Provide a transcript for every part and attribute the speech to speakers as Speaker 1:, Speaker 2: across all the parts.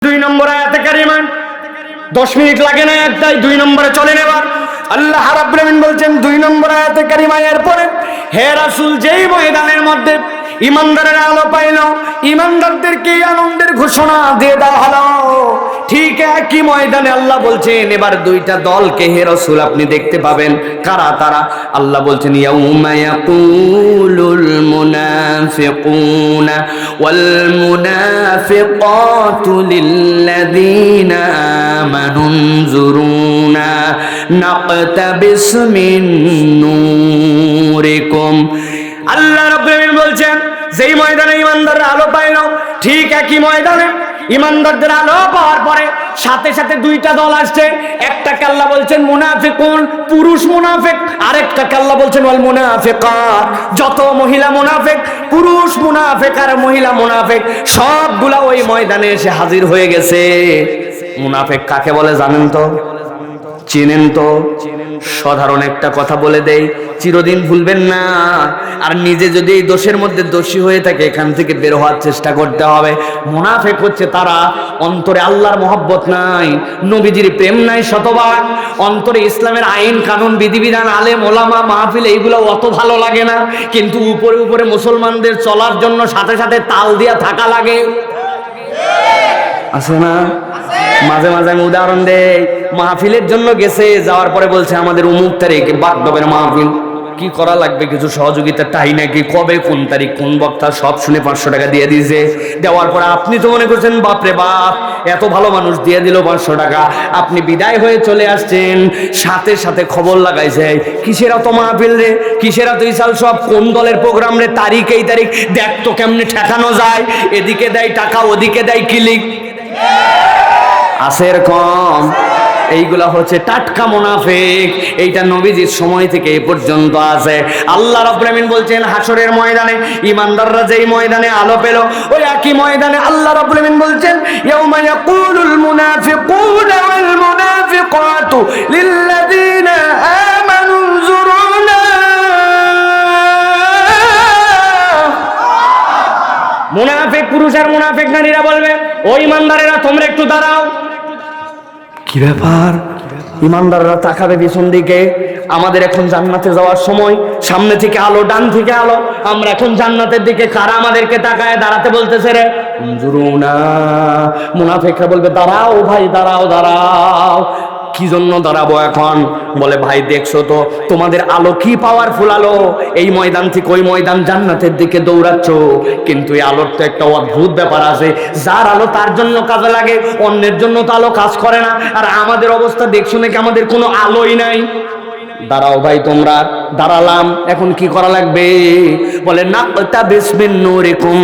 Speaker 1: দুই নম্বর আয়াতে কারিমা 10 মিনিট লাগে না একটাই 2 নম্বরে চলে নেবার আল্লাহ রাব্বুল আলামিন বলছেন 2 নম্বর আয়াতে কারিমা এরপরে হে রাসূল যেই ময়দানের মধ্যে ইমানদারেরা আলো পাইল ইমানদারদেরকে আনন্দের ঘোষণা দিয়ে দেওয়া হলো ঠিক একই ময়দানে আল্লাহ বলছেন এবার দুইটা দলকে হে রাসূল আপনি দেখতে পাবেন কারা তারা আল্লাহ বলছেন ইয়াউমা ইয়াকুলুল মুনাফিকুনা ওয়াল মুনাফিকাতু লিল্লাযীনা আমানু নজুরুনা নাকতাবিস মিন নূরিকুম আল্লাহ রাব্বুল আলামিন বলছেন যেই ময়দানে ইমানদাররা আলো পাইল ঠিক একই ময়দানে ইমানদারদের আলো পাওয়ার পরে সাথে সাথে দুইটা দল আসছে একটাকে আল্লাহ বলছেন মুনাফিকুন পুরুষ মুনাফিক আরেকটাকে আল্লাহ বলছেন ওয়াল মুনাফিকাত যত মহিলা মুনাফিক পুরুষ মুনাফিক আর মহিলা মুনাফিক সবগুলা ওই ময়দানে এসে হাজির হয়ে গেছে মুনাফিক কাকে বলে জানেন তো চিনেন তো সাধারণ একটা কথা বলে দেই চিরদিন ভুলবেন না আর নিজে যদি এই দোষের মধ্যে দোষী হয়ে থাকে এখান থেকে বের হওয়ার চেষ্টা করতে হবে মুনাফিক হচ্ছে তারা অন্তরে আল্লাহর মহব্বত নাই নবীজির প্রেম নাই শতবার অন্তরে ইসলামের আইন কানুন বিধিবিধান আলেম ওলামা মাহফিল এইগুলো অত ভালো লাগে না কিন্তু উপরে উপরে মুসলমানদের চলার জন্য সাথে সাথে তাল দিয়া থাকা লাগে আছে না মাঝে মাঝে আমি উদাহরণ দেই মাহফিলের জন্য গেছে যাওয়ার পরে বলছে আমাদের অমুক তারিখে বাগডবের মাহফিল কি করা লাগবে কিছু সহযোগিতা তাই নাকি কবে কোন তারিখ কোন বক্তা সব শুনে 500 টাকা দিয়ে দিয়েছে দেওয়ার পরে আপনি তো মনে করছেন বাপরে বাপ এত ভালো মানুষ দিয়ে দিল 500 টাকা আপনি বিদায় হয়ে চলে আসছেন সাথে সাথে খবর লাগাইছে কিসের এত মাহফিল রে কিসের এত ইসাল সব কোন দলের প্রোগ্রাম রে তারিখ এই তারিখ দেখ তো কেমনে ঠেকানো যায় এদিকে দেয় টাকা ওদিকে দেয় ক্লিক আসের কম এইগুলা হচ্ছে টাটকা মুনাফিক এইটা নবীজির সময় থেকে এই পর্যন্ত আছে আল্লাহ রাব্বুল আলামিন বলছেন হাসরের ময়দানে ঈমানদাররা যেই ময়দানে আলো পেল ওই একই ময়দানে আল্লাহ রাব্বুল আলামিন বলছেন ইয়াউমা ইয়াকুলুল মুনাফিকুনা ওয়াল মুনাফিকাতু লিল্লাযীনা আমানু নজুরুনা মুনাফিক পুরুষ আর মুনাফিক নারীরা বলবে ও ঈমানদারেরা তোমরা একটু দাঁড়াও কি ব্যাপার ইমানদাররা তাকাবে পিছন দিকে আমাদের এখন জান্নাতে যাওয়ার সময় সামনে থেকে আলো ডান থেকে আলো আমরা এখন জান্নাতের দিকে কারা আমাদেরকে তাকায় দাঁড়াতে বলতেছে রে উনজুরুনা মুনাফিকরা বলবে দাঁড়াও ভাই দাঁড়াও দাঁড়াও কি জন্য দাঁড়াবো এখন বলে ভাই দেখছো তো তোমাদের আলো কি পাওয়ারফুল আলো এই ময়দান থেকে ওই ময়দান জান্নাতের দিকে দৌড়াচ্ছ কিন্তু এই আলোর তো একটা অদ্ভুত ব্যাপার আছে যার আলো তার জন্য কাজে লাগে অন্যের জন্য তো আলো কাজ করে না আর আমাদের অবস্থা দেখছো নাকি আমাদের কোনো আলোই নাই দাঁড়াও ভাই তোমরা দাঁড়ালাম এখন কি করা লাগবে বলে নাকতাবিস মিন নূরিকুম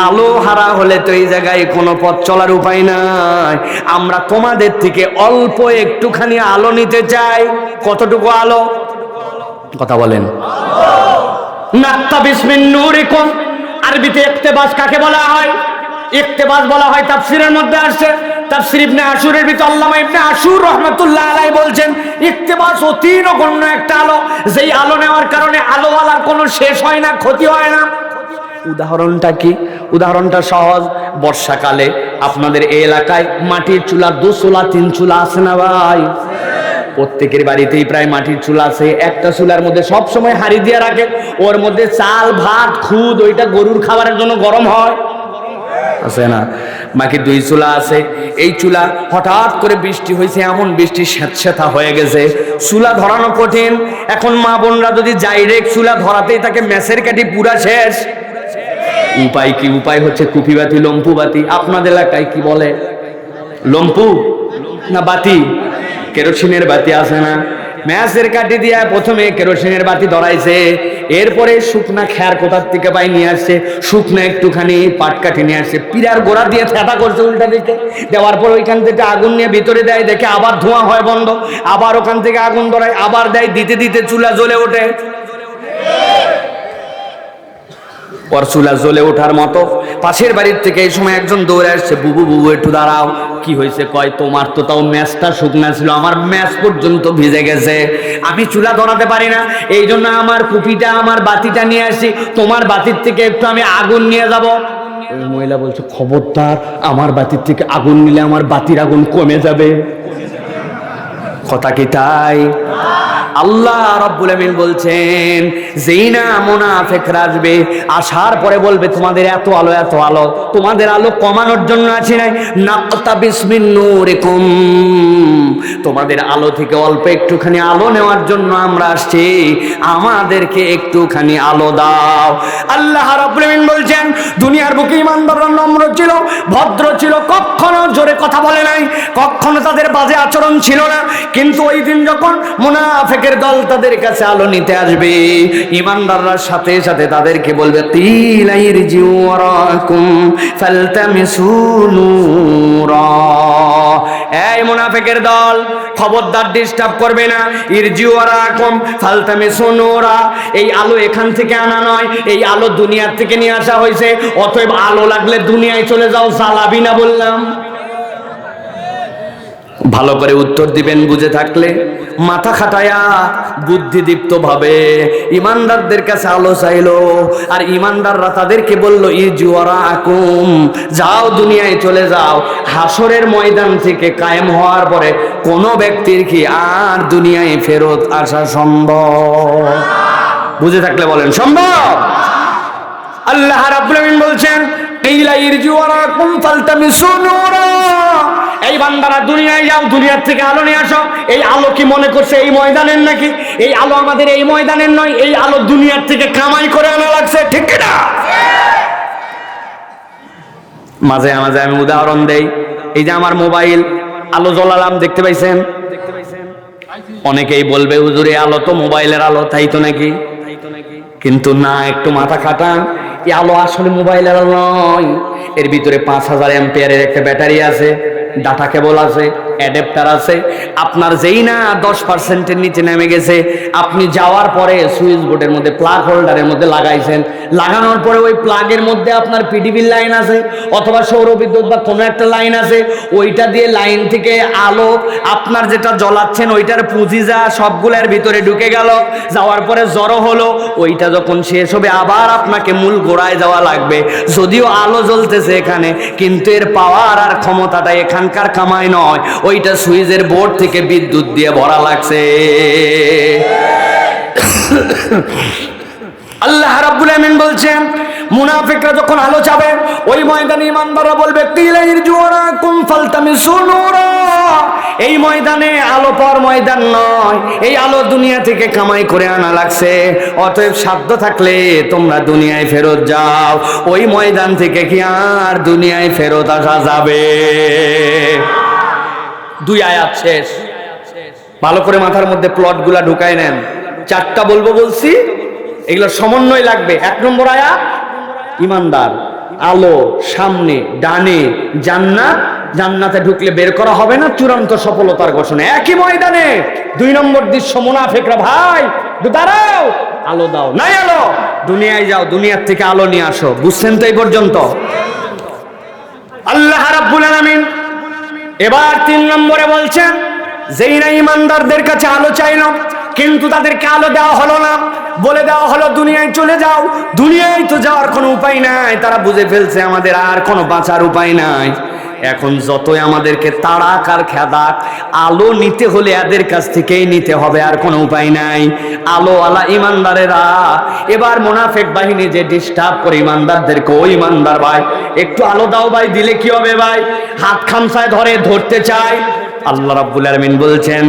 Speaker 1: আলো হারা হলে তো এই জায়গায় কোনো পথ চলার উপায় নাই আমরা তোমাদের থেকে অল্প একটুখানি আলো নিতে চাই কতটুকু আলো কথা বলেন নাকতাবিস মিন নূরিকুম আরবিতে ইক্তেবাস কাকে বলা হয় ইক্তেবাস বলা হয় তাফসীরের মধ্যে আসছে তাফসীর ইবনে আশুরের ভিতর আল্লামা ইবনে আশুর রাহমাতুল্লাহ আলাইহি বলছেন ইক্তেবাস অতি নগণ্য একটা আলো যেই আলো নেওয়ার কারণে আলোওয়ালার কোনো শেষ হয় না ক্ষতি হয় না উদাহরণটা কি উদাহরণটা সহজ বর্ষাকালে আপনাদের এই এলাকায় মাটির চুলা 2 চুলা 3 চুলা আছে না ভাই প্রত্যেকের বাড়িতেই প্রায় মাটির চুলা আছে একটা চুলার মধ্যে সব সময় হাঁড়ি দিয়ে রাখে ওর মধ্যে চাল ভাত খুদ ওইটা গরুর খাবারের জন্য গরম হয় আছে না বাকি 2 চুলা আছে এই চুলা হঠাৎ করে বৃষ্টি হয়েছে এমন বৃষ্টি স্যাঁতস্যাঁতা হয়ে গেছে চুলা ধরানো কঠিন এখন মা বোনরা যদি ডাইরেক্ট চুলা ধরাতেই তাকে মেসের কাঠি পুরা শেষ উপায় কি উপায় হচ্ছে কুপি বাতি লম্পু বাতি আপনাদের এলাকায় কি বলে লম্পু না বাতি কেরোসিনের বাতি আছে না ম্যাসের কাঠি দিয়া প্রথমে কেরোসিনের বাতি ধরাইছে এরপরে শুকনা খ্যার কোথার থেকে পাই নিয়ে আসছে শুকনা একটুখানি পাটকাঠি নিয়ে আসছে পিরার গোড়া দিয়ে থেঁতা করছে উল্টা দিকে দেওয়ার পর ওইখান থেকে আগুন নিয়ে ভিতরে দেয় দেখে আবার ধোঁয়া হয় বন্ধ আবার ওখান থেকে আগুন ধরায় আবার দেয় দিতে দিতে চুলা জ্বলে ওঠে ওর চুলা জ্বলে ওঠার মতো পাশের বাড়ির থেকে এই সময় একজন দৌড়ে আসছে বুবু বুবু একটু দাঁড়াও কি হয়েছে কয় তোমার তো তাও ম্যাচটা শুকনা ছিল আমার ম্যাচ পর্যন্ত ভিজে গেছে আমি চুলা ধরাতে পারি না এই জন্য আমার কুপিটা আমার বাতিটা নিয়ে আসি তোমার বাতির থেকে একটু আমি আগুন নিয়ে যাব ওই মহিলা বলছে, খবরদার, আমার বাতির থেকে আগুন নিলে আমার বাতির আগুন কমে যাবে। কথা কি তাই? আল্লাহ রাব্বুল আমিন বলছেন, যেই না মুনাফিকরা আসবে, আসার পরে বলবে তোমাদের এত আলো, এত আলো, তোমাদের আলো কমানোর জন্য আছি নাই, নাকতাবিস মিন নূরিকুম, তোমাদের আলো থেকে অল্প একটুখানি আলো নেওয়ার জন্য আমরা আসছি, আমাদেরকে একটুখানি আলো দাও। আল্লাহ রাব্বুল আমিন বলছেন, দুনিয়ার বুকে ঈমানদাররা নম্র ছিল, ভদ্র ছিল, কখনো জোরে কথা বলে নাই, কখনো তাদের বাজে আচরণ ছিল না। কিন্তু ওই দিন যখন মুনাফিকের দল তাদের কাছে আলো নিতে আসবে, ঈমানদাররা সাথে সাথে তাদেরকে বলবে, কিলা ইরজিউ ওয়ারাকুম ফালতামিসু নূরা, এই মুনাফিকের দল, খবরদার ডিস্টার্ব করবে না, ইরজিউ ওয়ারাকুম ফালতামিসু নূরা, এই আলো এখান থেকে আনা নয়, এই আলো দুনিয়ার থেকে নিয়ে আসা হয়েছে, অতএব আলো লাগলে দুনিয়ায় চলে যাও, জ্বালাবি না বললাম। ভালো করে উত্তর দিবেন বুঝে থাকলে, মাথা খাটায়া বুদ্ধিদীপ্ত ভাবে ঈমানদারদের কাছে আলো চাইলো, আর ঈমানদাররা তাদেরকে বলল, ইজওয়ারাকুম, যাও দুনিয়ায় চলে যাও। হাসরের ময়দান থেকে কায়েম হওয়ার পরে কোন ব্যক্তির কি আর দুনিয়ায় ফেরত আসা সম্ভব? বুঝে থাকলে বলেন সম্ভব? আল্লাহ রাব্বুল আমিন বলছেন, কিলা ইরজিওয়ারাকুম ফালতামিসু নূরা, এই বান্দারা দুনিয়ায় যাও, দুনিয়ার থেকে আলো নিয়ে আসো। এই আলো কি মনে করছে এই ময়দানের নাকি? এই আলো আমাদের এই ময়দানের নয়, এই আলো দুনিয়ার থেকে কামাই করে আনা লাগছে, ঠিক না? মাঝে মাঝে আমি উদাহরণ দেই, এই যে আমার মোবাইল আলো জ্বলালাম, দেখতে পাইছেন? অনেকেই বলবে, হুজুর এই আলো তো মোবাইলের আলো, তাই তো নাকি? কিন্তু না, একটু মাথা খাটান, এই আলো আসলে মোবাইলের আলো নয়, এর ভিতরে 5000 অ্যাম্পিয়ারের একটা ব্যাটারি আছে, ডাটা কেবল আছে, অ্যাডাপ্টার আছে। আপনার যেই না 10%-এর নিচে নেমে গেছে, আপনি যাওয়ার পরে সুইচ বোর্ডের মধ্যে, প্লাগ হোল্ডারের মধ্যে লাগাইছেন, লাগানোর পরে ওই প্লাগের মধ্যে আপনার পিডিবির লাইন আছে অথবা সৌর বিদ্যুৎ বা কোনো একটা লাইন আছে, ওইটা দিয়ে লাইন থেকে আলো আপনার যেটা জ্বলাচ্ছেন ওইটার পুঁজি যা সবগুলোর ভিতরে ঢুকে গেল, যাওয়ার পরে জড়ো হলো, ওইটা যখন শেষ হবে আবার আপনাকে মূল গোড়ায় যাওয়া লাগবে। যদিও আলো জ্বলতেছে এখানে, কিন্তু এর পাওয়ার আর ক্ষমতাটা এখানকার কামাই নয়, ওইটা সুইচের বোর্ড থেকে বিদ্যুৎ দিয়ে ভরা লাগছে। আল্লাহ রাব্বুল আমিন বলছেন, মুনাফিকরা যখন আলো চাবে, ওই ময়দানে ঈমানদাররা বলবে, কিলা ইরজুরাকুম ফালতামিসু নূরা, এই ময়দানে আলো পাওয়ার ময়দান নয়, এই আলো দুনিয়া থেকে কামাই করে আনা লাগছে, অতএব সাধ্য থাকলে তোমরা দুনিয়ায় ফেরত যাও, ওই ময়দান থেকে কি আর দুনিয়ায় ফেরত আসা যাবে? দুই আয়াত শেষ। ভালো করে মাথার মধ্যে প্লটগুলা ঢুকায় নেন, 4টা বলবো বলছি, এগুলো সমন্বয় লাগবে। 1 নম্বর আয়াত, ঈমানদার, আলো সামনে ডানে, জান্নাত, জান্নাতে ঢুকলে বের করা হবে না, চূড়ান্ত সফলতার ঘোষণা একই ময়দানে। 2 নম্বর দৃশ্য, মুনাফিকরা, ভাই দাঁড়াও, আলো দাও, নাই আলো, দুনিয়ায় যাও, দুনিয়ার থেকে আলো নিয়ে আসো। বুঝছেন তো এই পর্যন্ত? আল্লাহ রাব্বুল আলামিন এবার 3 নম্বরে বলছেন, যেই না ঈমানদারদের কাছে আলো চাইল কিন্তু তাদেরকে আলো দেওয়া হলো না, বলে দেওয়া হলো দুনিয়ায় চলে যাও, দুনিয়ায় তো যাওয়ার কোনো উপায় নাই, তারা বুঝে ফেলছে আমাদের আর কোনো বাঁচার উপায় নাই। এখন যতই আমাদেরকে তাড়াক আর খেদাক, আলো নিতে হলে এদের কাছ থেকেই নিতে হবে, আর কোনো উপায় নাই। আলো আলা ঈমানদারেরা এবার মুনাফিক বাহিনী যে ডিস্টার্ব করে ঈমানদারদেরকে, ওই ঈমানদার ভাই একটু আলো দাও ভাই, দিলে কি হবে ভাই, হাত খামসায় ধরে ধরতে চায়। আল্লাহ রাব্বুল আলামিন বলছেন,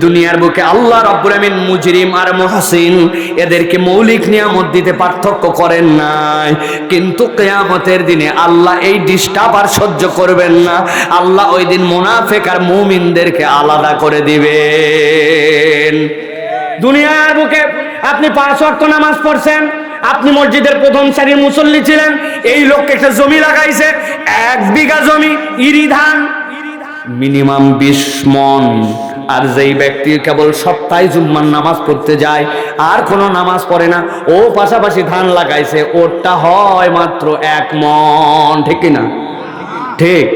Speaker 1: দুনিয়ার বুকে আল্লাহ রাব্বুল আলামিন মুজরিম আর মুহসিন এদেরকে মৌলিক নিয়ামত দিতে পার্থক্য করেন নাই, কিন্তু কিয়ামতের দিনে আল্লাহ এই ডিস্টার্ব আর সহ্য করবেন না। আল্লাহ ওই দিন মুনাফিক আর মুমিনদেরকে আলাদা করে দিবেন। দুনিয়ার বুকে আপনি 5 ওয়াক্ত নামাজ পড়ছেন, আপনি মসজিদের প্রথম সারির মুসল্লি ছিলেন, এই লোককে একটা জমি লাগাইছে, 1 বিঘা জমি, ইরি ধান মিনিমাম 20 মণ, আর যেই ব্যক্তি কেবল সপ্তাহে জুম্মার নামাজ পড়তে যায় আর কোনো নামাজ পড়ে না, ও পাশাপাশি ধান লাগাইছে, ওরটা হয় মাত্র 1 মণ, ঠিক না? ঠিক।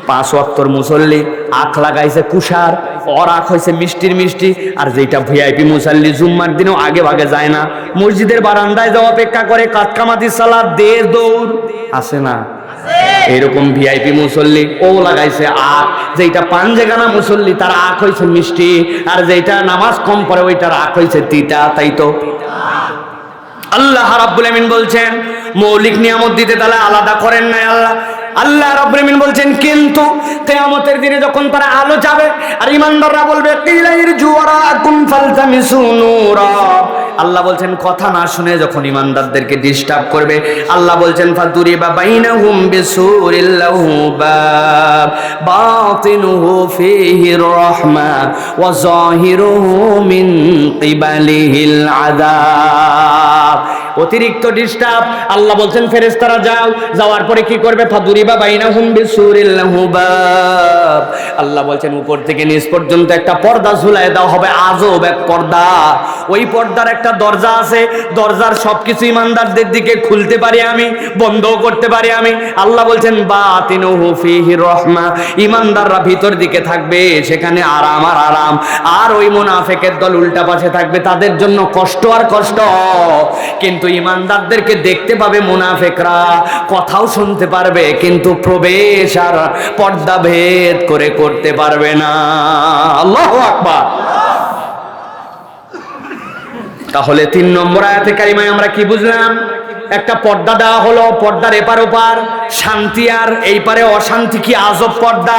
Speaker 1: 5 ওয়াক্তর মুসল্লি, আখ লাগাইছে কুষার, ওর আখ হয়েছে মিষ্টির মিষ্টি। আর যেটা ভিআইপি মুসাল্লি জুম্মার দিনেও আগে ভাগে যায় না, মসজিদের বারান্দায় যাওয়া অপেক্ষা করে, কাতকামাতি সালাত দে দৌড় আছে না, এরকম ভিআইপি মুসল্লি ও লাগাইছে আখ। যেটা পাঞ্জেগানা মুসল্লি তার আখ হয়েছে মিষ্টি, আর যেটা নামাজ কম পড়ে ওইটার আখ হয়েছে তিতা। তাই তো আল্লাহ রাব্বুল আমিন বলছেন মৌলিক নিয়ামত দিতে তাহলে আলাদা করেন নাই আল্লাহ। আল্লাহ রাব্বুল আমিন বলছেন কিন্তু কিয়ামতের দিনে যখন তারা আলো যাবে আর ঈমানদাররা বলবে কিলাইর জুওয়ারাকুম ফালতামিসু নূরা, আল্লাহ বলছেন কথা না শুনে যখন ঈমানদারদেরকে ডিস্টার্ব করবে, আল্লাহ বলছেন ফাদুরিবা বাইনাহুম বিসুরিল লাহু বাব বাতিনুহু ফীহির রাহমা ওয়া যাহিরুহু মিন কিবালিহিল আযাব। অতিরিক্ত ডিস্টার্ব, আল্লাহ বলছেন ফেরেশতারা যাও, যাওয়ার পরে কি করবে? ফাদুরিবা বাইনাহুম বিসুরিল লাহু বাব, আল্লাহ বলছেন উপর থেকে নিচ পর্যন্ত একটা পর্দা ঝুলায় দেওয়া হবে, আজব এক পর্দা। ওই পর্দার একটা দরজা আছে, দরজার সবকিছু ঈমানদারদের দিকে খুলতে পারি আমি, বন্ধও করতে পারি আমি। আল্লাহ বলছেন বাতিনুহু ফীহির রাহমা, ঈমানদাররা ভিতর দিকে থাকবে, সেখানে আরাম আর আরাম। আর ওই মুনাফিকের দল উল্টা পাশে থাকবে, তাদের জন্য কষ্ট আর কষ্ট। কিন্তু ঈমানদারদেরকে দেখতে পাবে মুনাফিকরা, কথাও শুনতে পারবে, কিন্তু প্রবেশ আর পর্দা ভেদ করে করতে পারবে না। আল্লাহু আকবার। তাহলে 3 নম্বর আয়াতে কারিমায় আমরা কি বুঝলাম? একটা পর্দা দেওয়া হলো, পর্দার এপার ওপার শান্তি আর এই পারে অশান্তি। কি আজব পর্দা!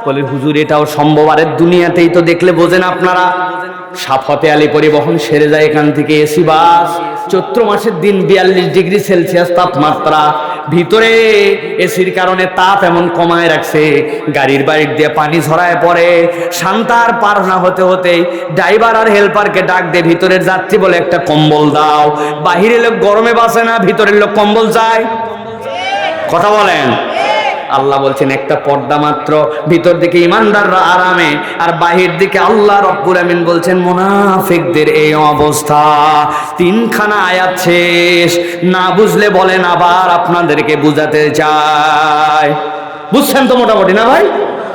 Speaker 1: বলে হুজুর এটাও সম্ভব? আরে দুনিয়াতেই তো দেখলে বোঝেন আপনারা। সাফাতে আলী পরিবহন সেরে যায় এখান থেকে এসি বাস, চৈত্র মাসের দিন 42 ডিগ্রি সেলসিয়াস তাপমাত্রা, ভিতরে এসির কারণে তাপ এমন কমায় রাখছে, গাড়ির বাইর দিয়ে পানি ঝরায় পড়ে। শান্তার পার না হতে হতেই ড্রাইভার আর হেল্পারকে ডাক দে, ভিতরের যাত্রী বলে একটা কম্বল দাও। বাহিরের লোক গরমে বাসে না, ভিতরের লোক কম্বল চায়। কথা বলেন। আল্লাহ বলছেন একটা পর্দা মাত্র, ভিতর দিকে ঈমানদাররা আরামে, আর বাহির দিকে আল্লাহ রব্বুল আমিন বলছেন মুনাফিকদের এই অবস্থা। 3খানা আয়াত শেষ, না বুঝলে বলেন, আবার আপনাদেরকে বুঝাতে চাই। বুঝছেন তো মোটামুটি না ভাই?